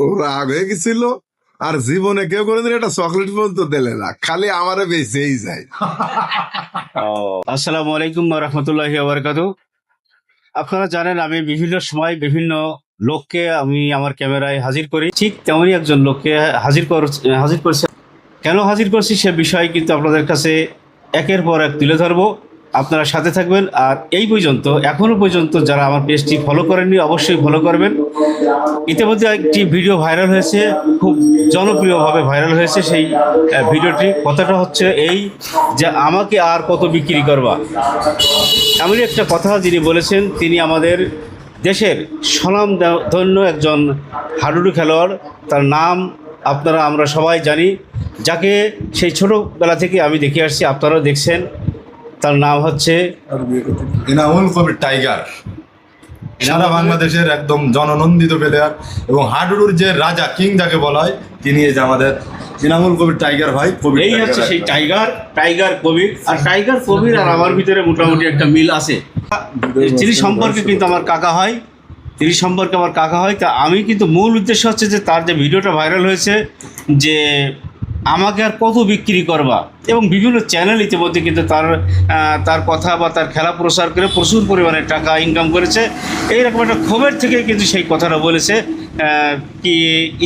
ও রাগ হয়ে গেছিল। আর জীবনে কেউ কোনোদিন একটা চকলেট পর্যন্ত দিলে না, খালি আমারে বেঁচেই যায়। আসসালামু আলাইকুম ওয়া রাহমাতুল্লাহি ওয়া বারাকাতুহু। আপনারা জানেন আমি বিভিন্ন সময় বিভিন্ন লোককে আমি আমার ক্যামেরায় হাজির করি, ঠিক তেমনই একজন লোককে হাজির করছি। কেন হাজির করছি সে বিষয় কিন্তু আপনাদের কাছে একের পর এক তুলে ধরবো। আপনারা সাথে থাকবেন। আর এই পর্যন্ত এখনো পর্যন্ত যারা আমার পেজটি ফলো করেননি অবশ্যই ফলো করবেন। ইতিমধ্যে একটি ভিডিও ভাইরাল হয়েছে, খুব জনপ্রিয়ভাবে ভাইরাল হয়েছে সেই ভিডিওটি। কথাটা হচ্ছে এই যে আমাকে আর কত বিক্রি করবা, এমনই একটা কথা যিনি বলেছেন। তিনি আমাদের দেশের স্বনামধন্য একজন হাডুডু খেলোয়াড়। তার নাম আমরা সবাই জানি, যাকে সেই ছোটোবেলা থেকে আমি দেখে আসছি, আপনারাও দেখছেন। তার নাম হচ্ছে এনামুল কবির টাইগার। সারা বাংলাদেশের একদম জননন্দিত প্লেয়ার এবং হাডুডুর যে রাজা কিং যাকে বলা হয়, তিনি এই যে আমাদের এনামুল কবির টাইগার ভাই। কবির এই হচ্ছে সেই টাইগার কবির। আর টাইগার কবির আর আমার ভিতরে মোটামুটি একটা মিল আছে। তিনি সম্পর্কে কিন্তু আমার কাকা হয়, তা আমি কিন্তু মূল উদ্দেশ্য হচ্ছে যে তার যে ভিডিওটা ভাইরাল হয়েছে যে আমাকে আর কত বিক্রি করবা, এবং বিভিন্ন চ্যানেল ইতিমধ্যে কিন্তু তার কথা বা তার খেলা প্রচার করে প্রচুর পরিমাণে টাকা ইনকাম করেছে। এইরকম একটা ক্ষোভের থেকে কিন্তু সেই কথাটা বলেছে, কি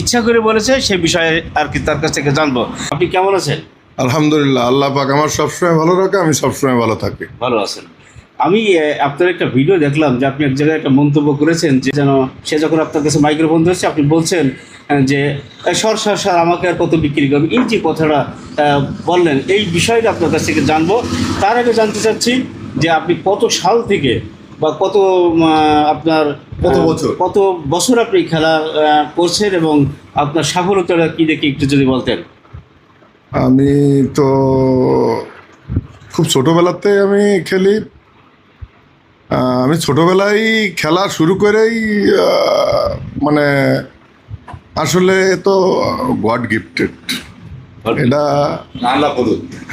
ইচ্ছা করে বলেছে সে বিষয়ে আর কি তার কাছ থেকে জানবো। আপনি কেমন আছেন? আলহামদুলিল্লাহ, আল্লাহ পাক আমার সবসময় ভালো রাখে, আমি সবসময় ভালো থাকি। ভালো আছেন। আমি আপনার একটা ভিডিও দেখলাম যে আপনি এক জায়গায় একটা মন্তব্য করেছেন যে যেন সে যখন আপনার কাছে মাইক্রোফোন ধরছে আপনি বলছেন যে সর আমাকে আর কত বিক্রি করবে। এই যে কথাটা বললেন, এই বিষয়টা আপনার কাছ থেকে জানবো। তার আগে জানতে চাচ্ছি যে আপনি কত সাল থেকে বা আপনার কত বছর আপনি খেলা করছেন এবং আপনার সাফল্যতা কী দেখে একটু যদি বলতেন। আমি তো খুব ছোটোবেলাতে আমি খেলি। আমি ছোটোবেলায় খেলা শুরু করেই মানে আসলে তো গড গিফটেড এটা।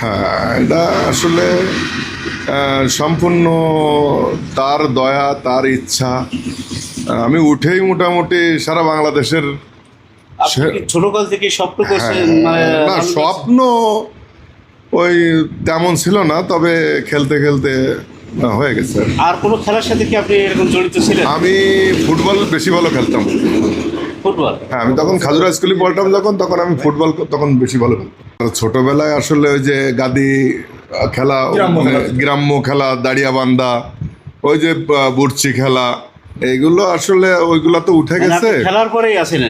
হ্যাঁ, এটা আসলে সম্পূর্ণ তার দয়া, তার ইচ্ছা। আমি উঠেই মোটামুটি সারা বাংলাদেশের ছোটকাল থেকে স্বপ্ন করছেন? না, স্বপ্ন ওই তেমন ছিল না, তবে খেলতে খেলতে হয়ে গেছে। আর কোনো খেলার সাথে কি আপনি এরকম জড়িত ছিলেন? আমি ফুটবল বেশি ভালো খেলতাম। ফুটবল? হ্যাঁ, আমি তখন খাজুরা স্কুলে পড়তাম, তখন আমি ফুটবল তখন বেশি ভালো খেলতাম। ছোটবেলায় আসলে ওই যে গাদি খেলা, গ্রাম্য খেলা, দাঁড়িয়া বান্ধা, ওই যে বুড়চি খেলা, এইগুলো আসলে ওইগুলো তো উঠে গেছে। খেলার পরেই আছেন?